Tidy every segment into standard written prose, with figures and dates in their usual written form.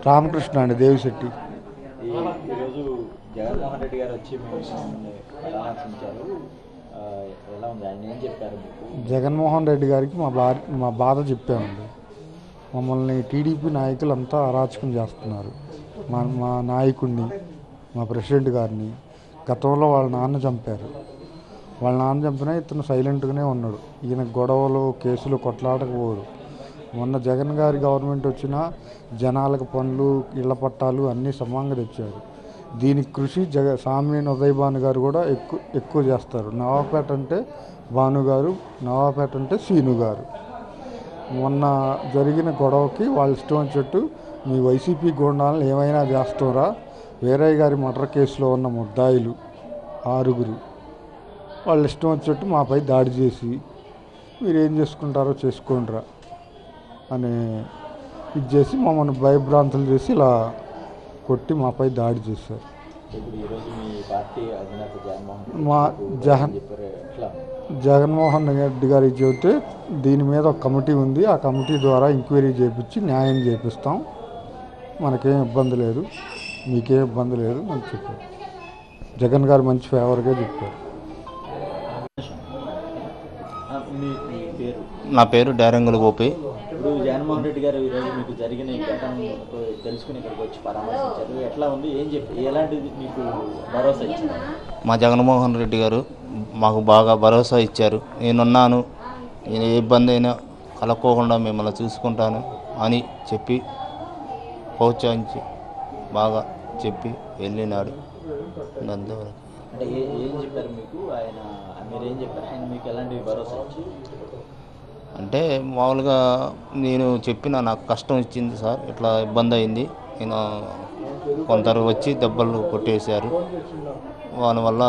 రామకృష్ణ అండి, దేవిశెట్టి. ఈరోజు జగన్మోహన్ రెడ్డి గారు వచ్చి పరామర్శించారు. ఎలా ఉంది, ఆయన ఏం చెప్పారు? జగన్మోహన్ రెడ్డి గారికి మా బాధ చెప్పామండి. మమ్మల్ని టీడీపీ నాయకులు అంతా అరాచకం చేస్తున్నారు. మా నాయకుడిని, మా ప్రెసిడెంట్ గారిని గతంలో వాళ్ళ నాన్న చంపారు. వాళ్ళ నాన్న చంపినా ఇతను సైలెంట్గానే ఉన్నాడు. ఈయన గొడవలు, కేసులు, కొట్లాడకపోడు. మొన్న జగన్ గారి గవర్నమెంట్ వచ్చినా జనాలకు పనులు, ఇళ్ల పట్టాలు అన్నీ సమంగా తెచ్చారు. దీనికి కృషి సామినేని ఉదయ్ భాను గారు కూడా ఎక్కువ చేస్తారు. నవాపేట అంటే భాను గారు, నవాపేట అంటే సీను గారు. మొన్న జరిగిన గొడవకి వాళ్ళు ఇష్టం వచ్చేట్టు మీ వైసీపీ గూండాలను ఏమైనా చేస్తారా, వీరయ్య గారి మర్డర్ కేసులో ఉన్న ముద్దాయిలు 6 వాళ్ళు ఇష్టం వచ్చేట్టు మాపై దాడి చేసి మీరు ఏం చేసుకుంటారో చేసుకోండిరా అని ఇది చేసి మమ్మల్ని భయభ్రాంతులు చేసి ఇలా కొట్టి మాపై దాడి చేశారు. జగన్మోహన్ రెడ్డి గారికి చెబితే దీని మీద ఒక కమిటీ ఉంది, ఆ కమిటీ ద్వారా ఎంక్వైరీ చేయించి న్యాయం చేపిస్తాం, మనకేం ఇబ్బంది లేదు, మీకేం ఇబ్బంది లేదు అని చెప్పారు. జగన్ గారు మంచి ఫేవర్గా చెప్పారు. నా పేరు డారంగుల గోపి. ఇప్పుడు జగన్మోహన్ రెడ్డి గారు ఈరోజు మీకు జరిగిన ఈ ఘటన తెలుసుకుని ఇక్కడికి వచ్చి పరామర్శించారు. ఎట్లా ఉంది, ఏం చెప్పి ఎలాంటిది మీకు భరోసా ఇచ్చారు? మా జగన్మోహన్ రెడ్డి గారు మాకు బాగా భరోసా ఇచ్చారు. నేనున్నాను, నేను ఏ ఇబ్బంది అయినా కలక్కోకుండా మిమ్మల్ని చూసుకుంటాను అని చెప్పి ప్రోత్సహించి బాగా చెప్పి వెళ్ళినాడు. అంతవరకు. అంటే ఏం చెప్పారు మీకు ఆయన? మీరేం చెప్పారు, ఆయన మీకు ఎలాంటి భరోసా ఇచ్చారు? అంటే మామూలుగా నేను చెప్పిన నాకు కష్టం ఇచ్చింది సార్, ఇట్లా ఇబ్బంది అయింది, నేను కొందరు వచ్చి దెబ్బలు కొట్టేశారు, వాళ్ళ వల్ల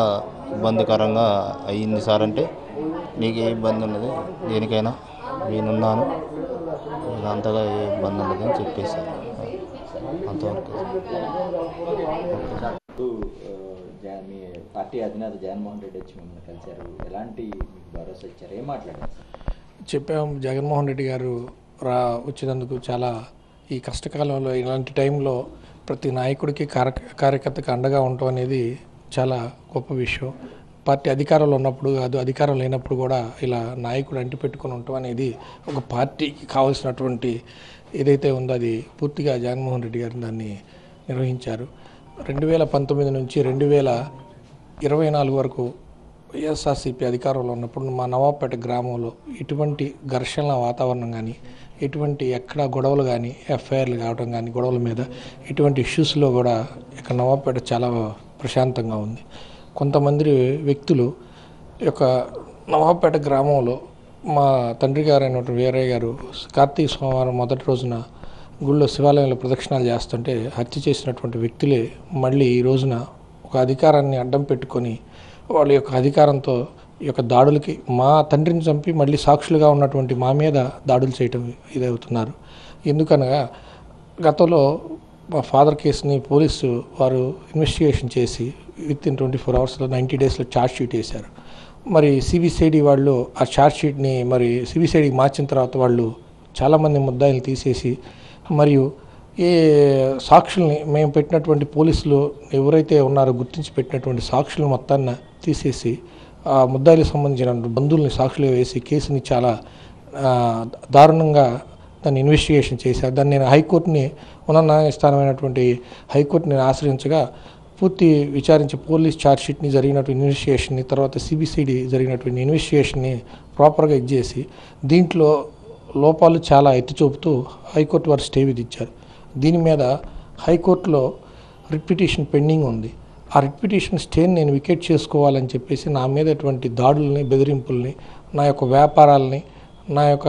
ఇబ్బందికరంగా అయ్యింది సార్. అంటే నీకు ఏ ఇబ్బంది ఉన్నది, దేనికైనా నేనున్నాను, అంతగా ఏ ఇబ్బంది ఉండదు అని చెప్పేశారు. అంతవరకు. మీ పార్టీ అధినేత జగన్మోహన్ రెడ్డి వచ్చి మిమ్మల్ని కలిశారు, ఎలాంటి మీకు భరోసా ఇచ్చారు, ఏం మాట్లాడారు? చెప్పాము. జగన్మోహన్ రెడ్డి గారు వచ్చినందుకు చాలా ఈ కష్టకాలంలో ఇలాంటి టైంలో ప్రతి నాయకుడికి కార్యకర్తకి అండగా ఉండటం అనేది చాలా గొప్ప విషయం. పార్టీ అధికారంలో ఉన్నప్పుడు కాదు, అధికారం లేనప్పుడు కూడా ఇలా నాయకుడు అంటి పెట్టుకుని ఉండటం అనేది ఒక పార్టీకి కావాల్సినటువంటి ఏదైతే ఉందో అది పూర్తిగా జగన్మోహన్ రెడ్డి గారు దాన్ని నిర్వహించారు. 2019 నుంచి 2024 వరకు వైఎస్ఆర్సీపీ అధికారంలో ఉన్నప్పుడు మా నవాపేట గ్రామంలో ఎటువంటి ఘర్షణల వాతావరణం కానీ, ఎటువంటి ఎక్కడ గొడవలు కానీ, ఎఫ్ఐఆర్లు కావడం కానీ, గొడవల మీద ఎటువంటి ఇష్యూస్లో కూడా ఇక్కడ నవాపేట చాలా ప్రశాంతంగా ఉంది. కొంతమంది వ్యక్తులు యొక్క నవాపేట గ్రామంలో మా తండ్రి గారు అయినటువంటి వీరయ్య గారు కార్తీక సోమవారం మొదటి రోజున గుళ్ళో శివాలయంలో ప్రదక్షిణాలు చేస్తుంటే హత్య చేసినటువంటి వ్యక్తులే మళ్ళీ ఈ రోజున ఒక అధికారాన్ని అడ్డం పెట్టుకొని వాళ్ళ యొక్క అధికారంతో ఈ యొక్క దాడులకి మా తండ్రిని చంపి మళ్ళీ సాక్షులుగా ఉన్నటువంటి మా మీద దాడులు చేయటం ఇదవుతున్నారు. ఎందుకనగా గతంలో మా ఫాదర్ కేసుని పోలీసు వారు ఇన్వెస్టిగేషన్ చేసి వితిన్ 24 అవర్స్లో 90 డేస్లో ఛార్జ్ షీట్ వేశారు. మరి సిబిసిఐడి వాళ్ళు ఆ ఛార్జ్ షీట్ని మరి సిబిసిఐడికి మార్చిన తర్వాత వాళ్ళు చాలామంది ముద్దాయిలు తీసేసి మరియు ఏ సాక్షుల్ని మేము పెట్టినటువంటి పోలీసులు ఎవరైతే ఉన్నారో గుర్తించి పెట్టినటువంటి సాక్షులు మొత్తాన్ని తీసేసి ఆ ముద్దాయిలకు సంబంధించిన బంధువుల్ని సాక్షులు వేసి కేసుని చాలా దారుణంగా దాన్ని ఇన్వెస్టిగేషన్ చేశారు. దాన్ని నేను హైకోర్టుని ఉన్నత న్యాయస్థానమైనటువంటి హైకోర్టుని ఆశ్రయించగా పూర్తి విచారించి పోలీస్ ఛార్జ్షీట్ని జరిగినటువంటి ఇన్వెస్టిగేషన్ని తర్వాత సిబిసిడి జరిగినటువంటి ఇన్వెస్టిగేషన్ని ప్రాపర్గా ఇచ్చేసి దీంట్లో లోపాలు చాలా ఎత్తి చూపుతూ హైకోర్టు వారు స్టే విధించారు. దీని మీద హైకోర్టులో రిట్ పిటిషన్ పెండింగ్ ఉంది. ఆ రిట్ పిటిషన్ స్టేని నేను వికెట్ చేసుకోవాలని చెప్పేసి నా మీద అటువంటి దాడుల్ని, బెదిరింపుల్ని, నా యొక్క వ్యాపారాలని, నా యొక్క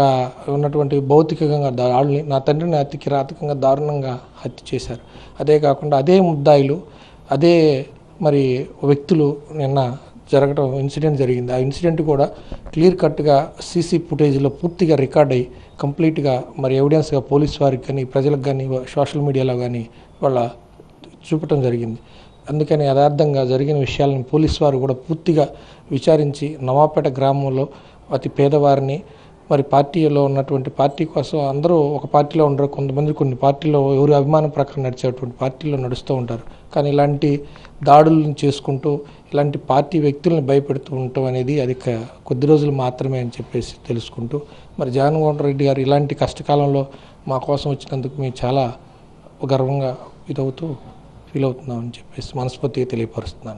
ఉన్నటువంటి భౌతికంగా దాడుల్ని, నా తండ్రిని అతి కిరాతకంగా దారుణంగా హత్య చేశారు. అదే కాకుండా అదే ముద్దాయిలు, అదే మరి వ్యక్తులు నిన్న జరగడం ఇన్సిడెంట్ జరిగింది. ఆ ఇన్సిడెంట్ కూడా క్లియర్ కట్గా సీసీ ఫుటేజ్లో పూర్తిగా రికార్డ్ అయ్యి కంప్లీట్గా మరి ఎవిడెన్స్గా పోలీస్ వారికి కానీ, ప్రజలకు కానీ, సోషల్ మీడియాలో కానీ వాళ్ళ చూపటం జరిగింది. అందుకని యథార్థంగా జరిగిన విషయాలను పోలీస్ వారు కూడా పూర్తిగా విచారించి నవాపేట గ్రామంలో అతి పేదవారిని మరి పార్టీలో ఉన్నటువంటి పార్టీ కోసం అందరూ ఒక పార్టీలో ఉండరు, కొంతమంది కొన్ని పార్టీలో ఎవరి అభిమానం ప్రకారం నడిచేటువంటి పార్టీలో నడుస్తూ ఉంటారు. కానీ ఇలాంటి దాడులను చేసుకుంటూ ఇలాంటి పార్టీ వ్యక్తులను భయపెడుతూ ఉండటం అనేది అది కొద్ది రోజులు మాత్రమే అని చెప్పేసి తెలుసుకుంటూ, మరి జగన్మోహన్ రెడ్డి గారు ఇలాంటి కష్టకాలంలో మా కోసం వచ్చినందుకు మేము చాలా గర్వంగా ఫీల్ అవుతున్నామని చెప్పేసి మనస్ఫూర్తిగా తెలియపరుస్తున్నాను.